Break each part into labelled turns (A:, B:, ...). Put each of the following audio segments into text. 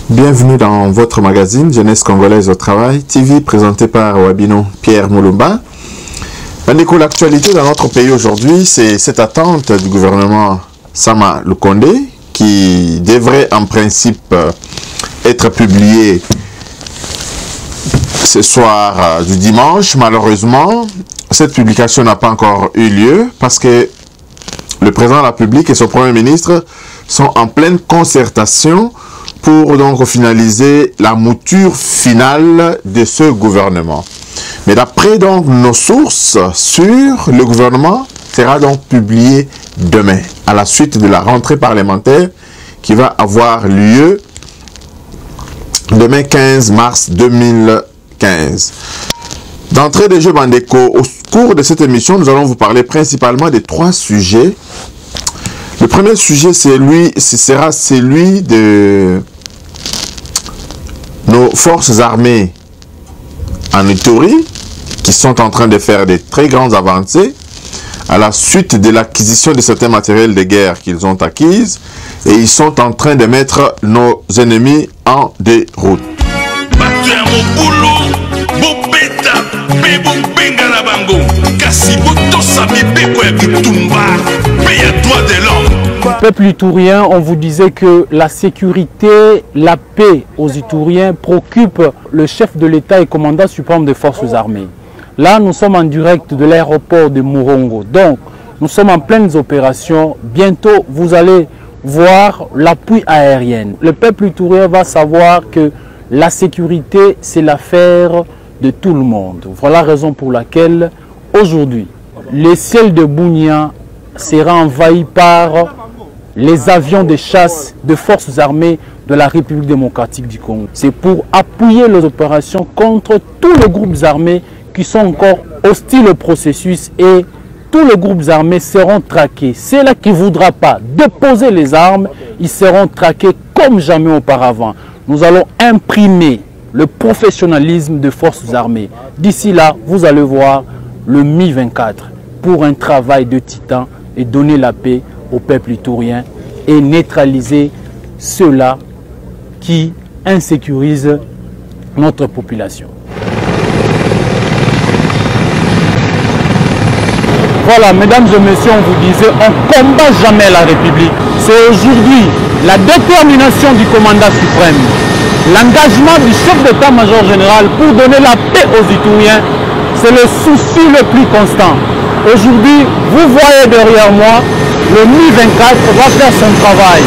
A: Bienvenue dans votre magazine Jeunesse Congolaise au Travail, TV, présenté par Wabino Pierre Moulumba. L'actualité dans notre pays aujourd'hui, c'est cette attente du gouvernement Sama Lukonde qui devrait en principe être publiée ce soir du dimanche. Malheureusement, cette publication n'a pas encore eu lieu parce que le président de la République et son premier ministre sont en pleine concertation pour donc finaliser la mouture finale de ce gouvernement. Mais d'après donc nos sources sûres, le gouvernement sera donc publié demain, à la suite de la rentrée parlementaire qui va avoir lieu demain 15 mars 2015. D'entrée de jeu Bandeko, au cours de cette émission, nous allons vous parler principalement de trois sujets. Le premier sujet, sera celui de nos forces armées en Ituri, qui sont en train de faire de très grandes avancées à la suite de l'acquisition de certains matériels de guerre qu'ils ont acquises, et ils sont en train de mettre nos ennemis en déroute.
B: Peuple iturien, on vous disait que la sécurité, la paix aux Ituriens préoccupe le chef de l'État et commandant suprême des forces armées. Là, nous sommes en direct de l'aéroport de Murongo. Donc, nous sommes en pleines opérations. Bientôt, vous allez voir l'appui aérien. Le peuple iturien va savoir que la sécurité, c'est l'affaire de tout le monde. Voilà la raison pour laquelle, aujourd'hui, le ciel de Bunia sera envahi par les avions de chasse de forces armées de la République démocratique du Congo. C'est pour appuyer les opérations contre tous les groupes armés qui sont encore hostiles au processus, et tous les groupes armés seront traqués. Ceux-là qui ne voudront pas déposer les armes, ils seront traqués comme jamais auparavant. Nous allons imprimer le professionnalisme des forces armées. D'ici là, vous allez voir le Mi-24 pour un travail de titan et donner la paix au peuple iturien et neutraliser ceux-là qui insécurisent notre population. Voilà, mesdames et messieurs, on vous disait, on ne combat jamais la République. C'est aujourd'hui la détermination du commandant suprême, l'engagement du chef d'état-major général pour donner la paix aux Ituriens, c'est le souci le plus constant. Aujourd'hui, vous voyez derrière moi, le Mi-24 va faire son travail.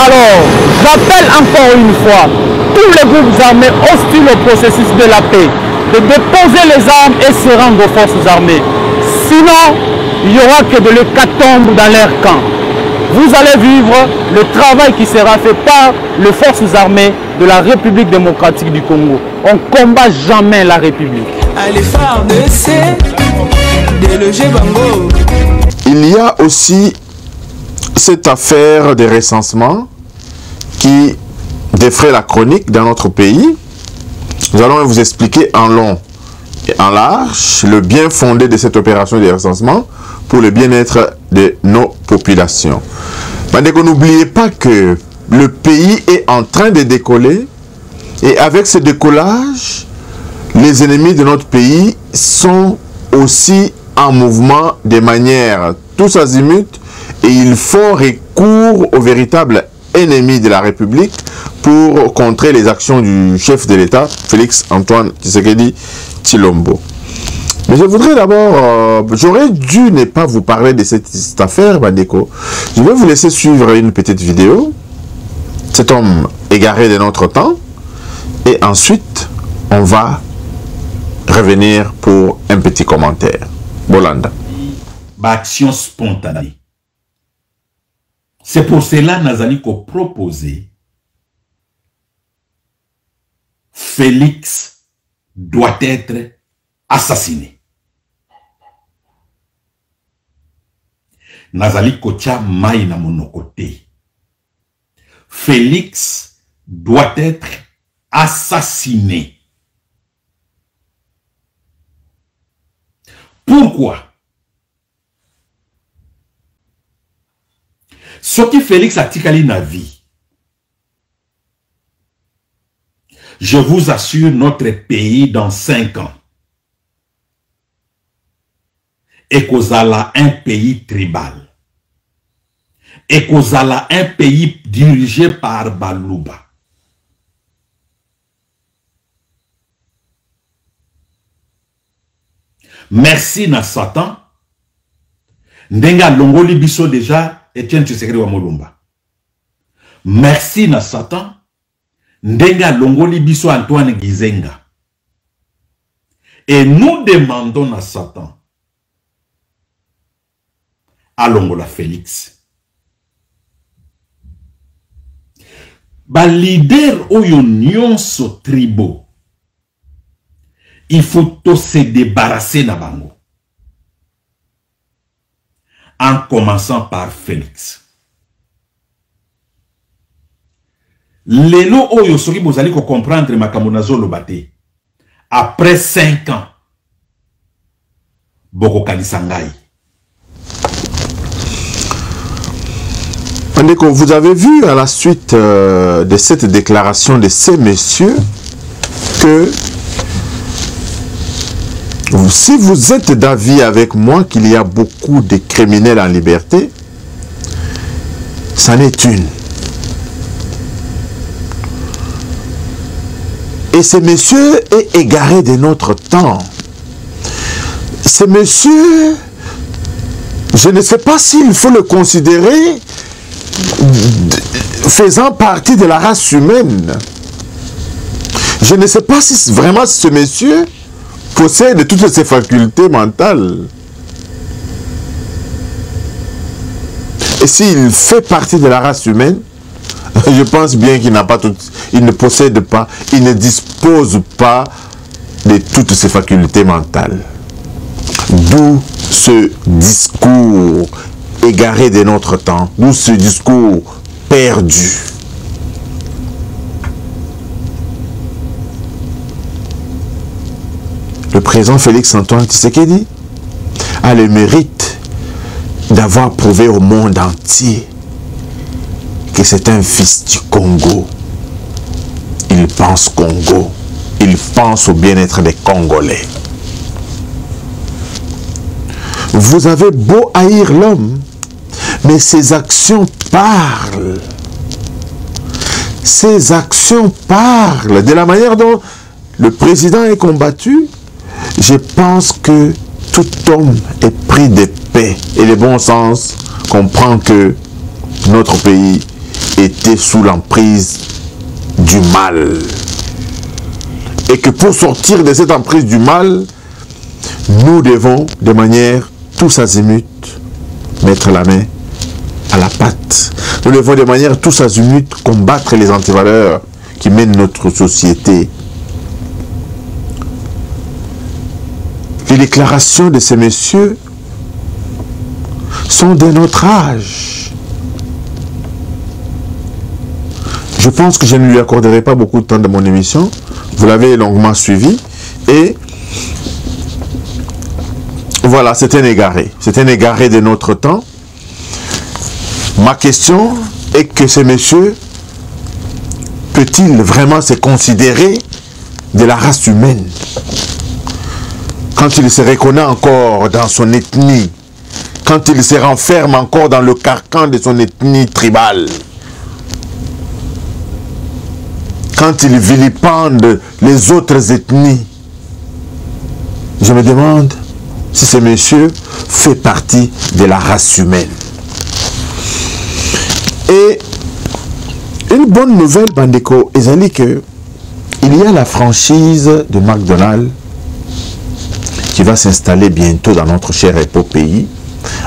B: Alors, j'appelle encore une fois tous les groupes armés hostiles au processus de la paix de déposer les armes et se rendre aux forces armées. Sinon, il n'y aura que de l'hécatombe dans leur camp. Vous allez vivre le travail qui sera fait par les forces armées de la République démocratique du Congo. On ne combat jamais la République.
A: Il y a aussi cette affaire des recensements qui défraie la chronique dans notre pays. Nous allons vous expliquer en long et en large le bien fondé de cette opération de recensement pour le bien-être de nos populations. N'oubliez pas que le pays est en train de décoller, et avec ce décollage, les ennemis de notre pays sont aussi en mouvement de manière tous azimuts, et ils font recours aux véritables ennemis de la République pour contrer les actions du chef de l'État, Félix Antoine Tshisekedi Tshilombo. Mais je voudrais d'abord, j'aurais dû ne pas vous parler de cette affaire, Bandeko. Je vais vous laisser suivre une petite vidéo, cet homme égaré de notre temps, et ensuite, on va revenir pour un petit commentaire. Bolanda.
C: Action spontanée. C'est pour cela Nazali qu'on proposé Félix doit être assassiné. Nazali kocha mai na monokote. Félix doit être assassiné. Pourquoi? Ce qui Félix a tikali na vie, Je vous assure, notre pays dans 5 ans est qu'Ozala un pays tribal. Et qu'Ozala un pays dirigé par Baluba. Merci na Satan. Ndenga longoli biso déjà Etienne Tshisekedi wa Mulumba. Merci na Satan. Ndenga longoli biso Antoine Gizenga. Et nous demandons à Satan à Longola Félix. Ba leader oyo nyonso tribaux. Il faut se débarrasser na bango. En commençant par Félix. Lelo oyo soki bozali ko comprendre makambo nazo lobate. Après 5 ans, boko kalisangai.
A: Vous avez vu à la suite de cette déclaration de ces messieurs que si vous êtes d'avis avec moi qu'il y a beaucoup de criminels en liberté, ça n'est une. Et ce monsieur est égaré de notre temps. Ce monsieur, je ne sais pas s'il faut le considérer faisant partie de la race humaine. Je ne sais pas si vraiment ce monsieur possède toutes ses facultés mentales. Et s'il fait partie de la race humaine, je pense bien qu'il n'a pas tout, il ne possède pas, il ne dispose pas de toutes ses facultés mentales. D'où ce discours égaré de notre temps, d'où ce discours perdu. Le président Félix Antoine Tshisekedi a le mérite d'avoir prouvé au monde entier que c'est un fils du Congo. Il pense Congo. Il pense au bien-être des Congolais. Vous avez beau haïr l'homme, mais ses actions parlent. Ses actions parlent. De la manière dont le président est combattu, je pense que tout homme est pris de paix. Et le bon sens comprend que notre pays était sous l'emprise du mal. Et que pour sortir de cette emprise du mal, nous devons, de manière tous azimuts, mettre la main à la pâte. Nous devons de manière tous azimuts combattre les antivaleurs qui mènent notre société. Les déclarations de ces messieurs sont de notre âge. Je pense que je ne lui accorderai pas beaucoup de temps de mon émission. Vous l'avez longuement suivi. Et voilà, c'est un égaré. C'est un égaré de notre temps. Ma question est que ce monsieur peut-il vraiment se considérer de la race humaine quand il se reconnaît encore dans son ethnie, quand il se renferme encore dans le carcan de son ethnie tribale, quand il vilipende les autres ethnies? Je me demande si ce monsieur fait partie de la race humaine. Et une bonne nouvelle, Bandeko, est que il y a la franchise de McDonald's qui va s'installer bientôt dans notre cher et beau pays,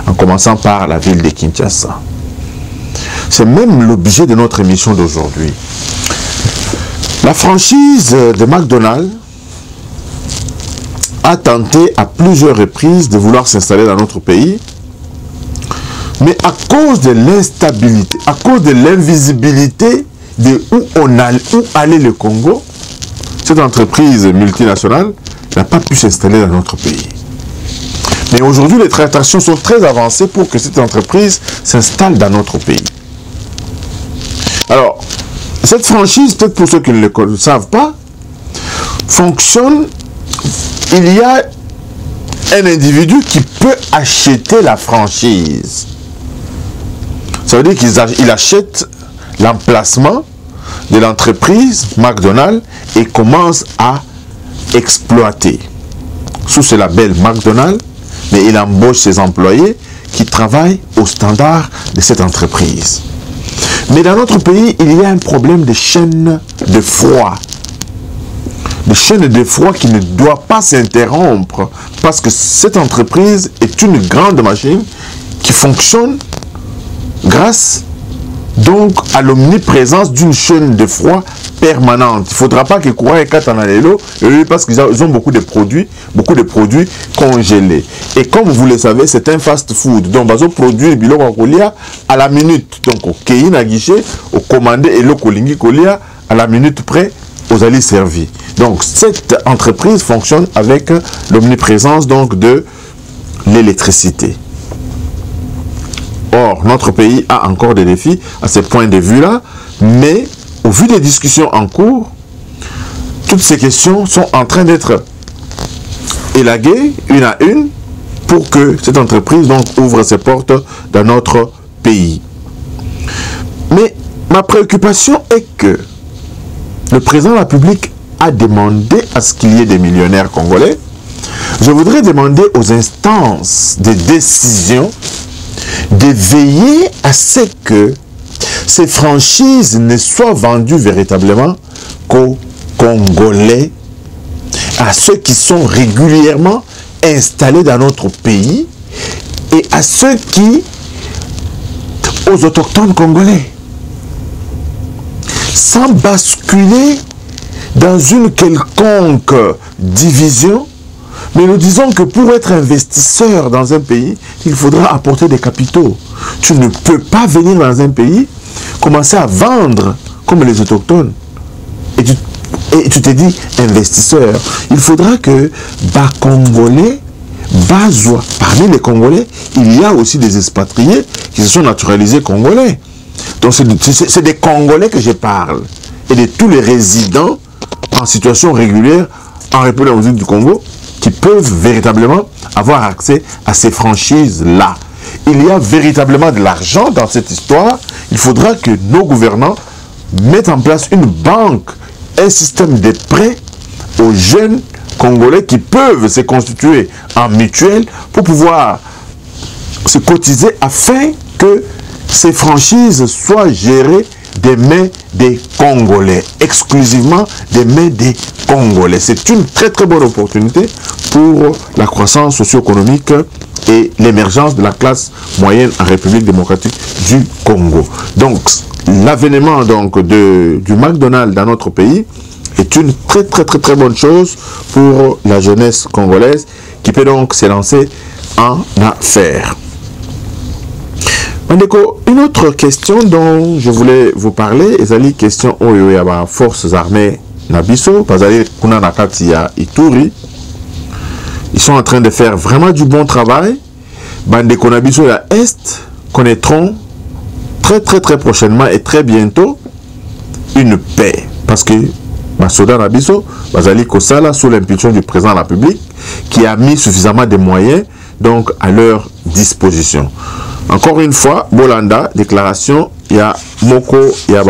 A: en commençant par la ville de Kinshasa. C'est même l'objet de notre émission d'aujourd'hui. La franchise de McDonald's a tenté à plusieurs reprises de vouloir s'installer dans notre pays, mais à cause de l'instabilité, à cause de l'invisibilité de où allait le Congo, cette entreprise multinationale n'a pas pu s'installer dans notre pays. Mais aujourd'hui, les tractations sont très avancées pour que cette entreprise s'installe dans notre pays. Alors, cette franchise, peut-être pour ceux qui ne le savent pas, fonctionne, il y a un individu qui peut acheter la franchise. Ça veut dire qu'il achète l'emplacement de l'entreprise McDonald's et commence à exploiter. Sous ce label McDonald's, mais il embauche ses employés qui travaillent au standard de cette entreprise. Mais dans notre pays, il y a un problème de chaîne de froid. De chaîne de froid qui ne doit pas s'interrompre parce que cette entreprise est une grande machine qui fonctionne grâce donc à l'omniprésence d'une chaîne de froid permanente. Il ne faudra pas que courant et Katanalelo, parce qu'ils ont beaucoup de produits congelés. Et comme vous le savez, c'est un fast-food. Donc, ils ont produit le à la minute. Donc, au Kéin à guichet, au commandé et le Kolingi Kolia, à la minute près, aux alliés servis. Donc, cette entreprise fonctionne avec l'omniprésence donc de l'électricité. Or, notre pays a encore des défis à ce point de vue-là, mais au vu des discussions en cours, toutes ces questions sont en train d'être élaguées une à une pour que cette entreprise donc ouvre ses portes dans notre pays. Mais ma préoccupation est que le président de la République a demandé à ce qu'il y ait des millionnaires congolais. Je voudrais demander aux instances de décision de veiller à ce que ces franchises ne soient vendues véritablement qu'aux Congolais, à ceux qui sont régulièrement installés dans notre pays et à ceux qui, aux autochtones congolais, sans basculer dans une quelconque division. Mais nous disons que pour être investisseur dans un pays, il faudra apporter des capitaux. Tu ne peux pas venir dans un pays, commencer à vendre comme les autochtones. Et tu te dis investisseur. Il faudra que Congolais, parmi les Congolais, il y a aussi des expatriés qui se sont naturalisés congolais. Donc c'est des Congolais que je parle. Et de tous les résidents en situation régulière en République du Congo, qui peuvent véritablement avoir accès à ces franchises-là. Il y a véritablement de l'argent dans cette histoire. Il faudra que nos gouvernants mettent en place une banque, un système de prêts aux jeunes Congolais qui peuvent se constituer en mutuelle pour pouvoir se cotiser afin que ces franchises soient gérées des mains des Congolais, exclusivement des mains des Congolais. C'est une très très bonne opportunité pour la croissance socio-économique et l'émergence de la classe moyenne en République démocratique du Congo. Donc, l'avènement donc du McDonald's dans notre pays est une très très très très bonne chose pour la jeunesse congolaise qui peut donc se lancer en affaires. Une autre question dont je voulais vous parler, c'est la question des forces armées Nabiso, Ituri. Ils sont en train de faire vraiment du bon travail. Bandeko Nabiso la Est connaîtront très très très prochainement et très bientôt une paix. Parce que Masoda Nabiso, Bazali Kosala, sous l'impulsion du président de la République, qui a mis suffisamment de moyens donc à leur disposition. Encore une fois, Bolanda, déclaration, il y a Moko, il y a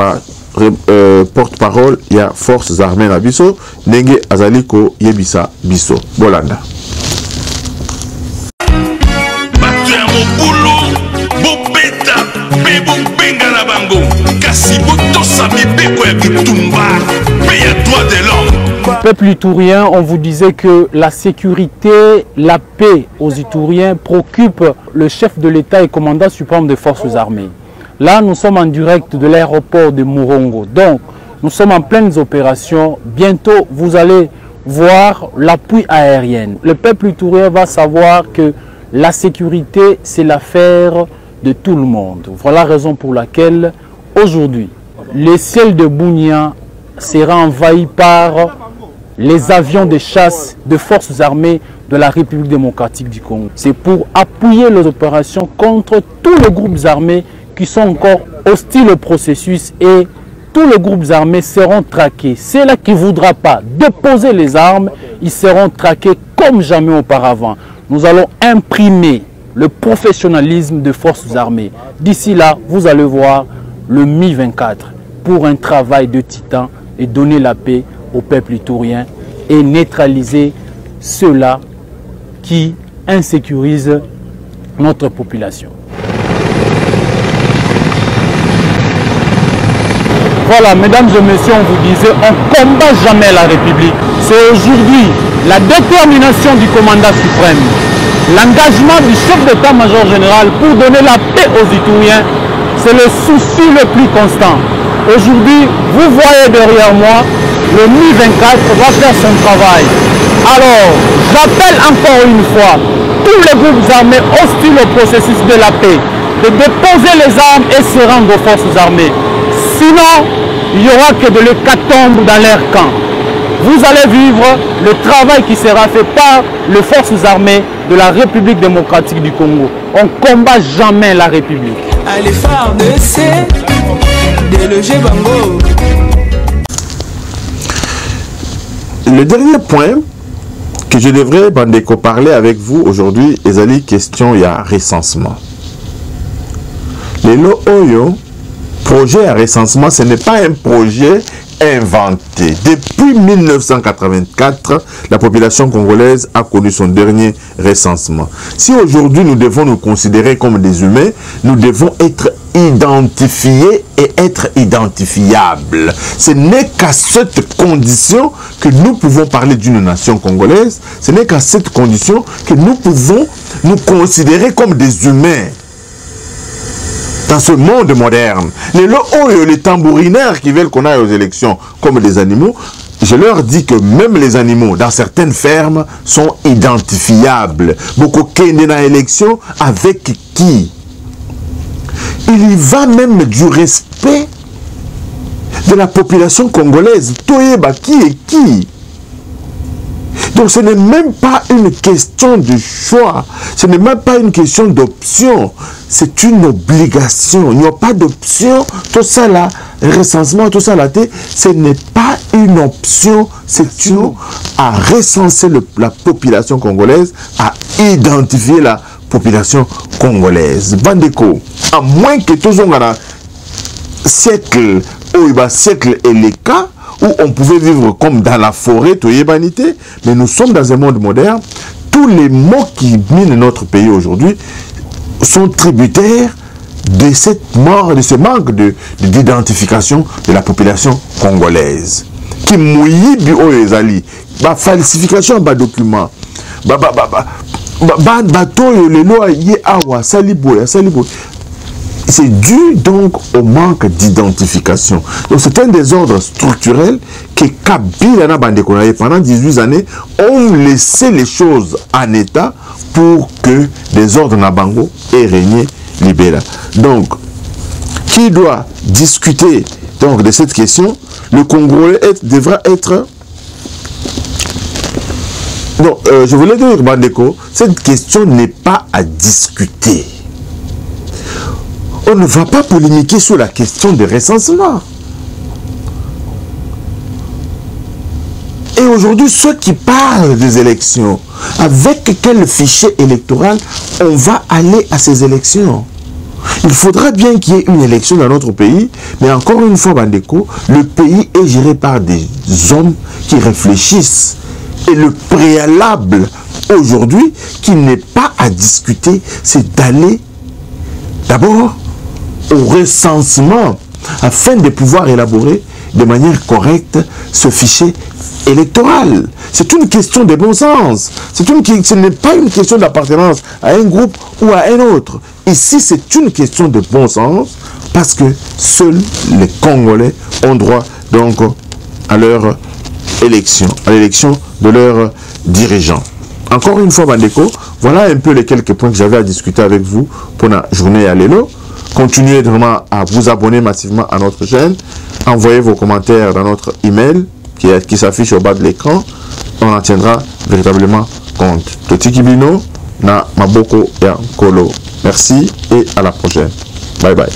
A: porte-parole, il y a forces armées na biso, Nenge Azaliko Yebisa Biso. Bolanda.
B: Peuple iturien, on vous disait que la sécurité, la paix aux Ituriens préoccupe le chef de l'État et commandant suprême des forces armées. Là, nous sommes en direct de l'aéroport de Murongo. Donc, nous sommes en pleines opérations. Bientôt, vous allez voir l'appui aérien. Le peuple iturien va savoir que la sécurité, c'est l'affaire de tout le monde. Voilà la raison pour laquelle, aujourd'hui, le ciel de Bunia sera envahi par les avions de chasse de forces armées de la République démocratique du Congo. C'est pour appuyer les opérations contre tous les groupes armés qui sont encore hostiles au processus et tous les groupes armés seront traqués. Ceux-là qui ne voudront pas déposer les armes, ils seront traqués comme jamais auparavant. Nous allons imprimer le professionnalisme des forces armées. D'ici là, vous allez voir le Mi-24 pour un travail de titan et donner la paix au peuple ivoirien et neutraliser ceux-là qui insécurisent notre population. Voilà, mesdames et messieurs, on vous disait, on ne combat jamais la République. C'est aujourd'hui la détermination du commandant suprême, l'engagement du chef d'état-major général pour donner la paix aux Itouriens, c'est le souci le plus constant. Aujourd'hui, vous voyez derrière moi, le Mi-24 va faire son travail. Alors, j'appelle encore une fois tous les groupes armés hostiles au processus de la paix de déposer les armes et se rendre aux forces armées. Sinon, il n'y aura que de l'hécatombe dans leur camp. Vous allez vivre le travail qui sera fait par les forces armées de la République démocratique du Congo. On ne combat jamais la République.
D: Allez, phare de C, déloger Bango.
A: Le dernier point que je devrais Bandeko parler avec vous aujourd'hui, est question, il y a recensement. Les Oyo, projet à recensement, ce n'est pas un projet inventé. Depuis 1984, la population congolaise a connu son dernier recensement. Si aujourd'hui nous devons nous considérer comme des humains, nous devons être identifiés et être identifiables. Ce n'est qu'à cette condition que nous pouvons parler d'une nation congolaise. Ce n'est qu'à cette condition que nous pouvons nous considérer comme des humains. Dans ce monde moderne, les tambourinaires qui veulent qu'on aille aux élections comme des animaux, je leur dis que même les animaux, dans certaines fermes, sont identifiables. Beaucoup kende dans l'élection avec qui? Il y va même du respect de la population congolaise. Toyeba qui est qui? Donc ce n'est même pas une question de choix, ce n'est même pas une question d'option, c'est une obligation. Il n'y a pas d'option, tout ça là, recensement, tout ça là, ce n'est pas une option, c'est une à recenser la population congolaise, à identifier la population congolaise. Bandeko, à moins que tous on a siècle, siècle et les cas, où on pouvait vivre comme dans la forêt, mais nous sommes dans un monde moderne. Tous les mots qui minent notre pays aujourd'hui sont tributaires de cette mort, de ce manque d'identification de la population congolaise. Qui mouille ezali, ba falsification ba document, bateau les lois yé awa saliboya. C'est dû donc au manque d'identification. Donc c'est un désordre structurel que Kabila pendant 18 années ont laissé les choses en état pour que des ordres Nabango aient régné libéral. Donc, qui doit discuter donc de cette question? Le Congolais devra être... Donc, je voulais dire, Bandeko, cette question n'est pas à discuter. On ne va pas polémiquer sur la question de recensement. Et aujourd'hui, ceux qui parlent des élections, avec quel fichier électoral on va aller à ces élections? Il faudra bien qu'il y ait une élection dans notre pays, mais encore une fois, Bandeko, le pays est géré par des hommes qui réfléchissent. Et le préalable aujourd'hui, qui n'est pas à discuter, c'est d'aller d'abord au recensement afin de pouvoir élaborer de manière correcte ce fichier électoral. C'est une question de bon sens. Ce n'est pas une question d'appartenance à un groupe ou à un autre. Ici, c'est une question de bon sens parce que seuls les Congolais ont droit donc à leur élection, à l'élection de leurs dirigeants. Encore une fois, Bandeko, voilà un peu les quelques points que j'avais à discuter avec vous pour la journée à l'élo. Continuez vraiment à vous abonner massivement à notre chaîne. Envoyez vos commentaires dans notre email qui s'affiche au bas de l'écran. On en tiendra véritablement compte. Totiki Bino na Maboko ya Kolo. Merci et à la prochaine. Bye bye.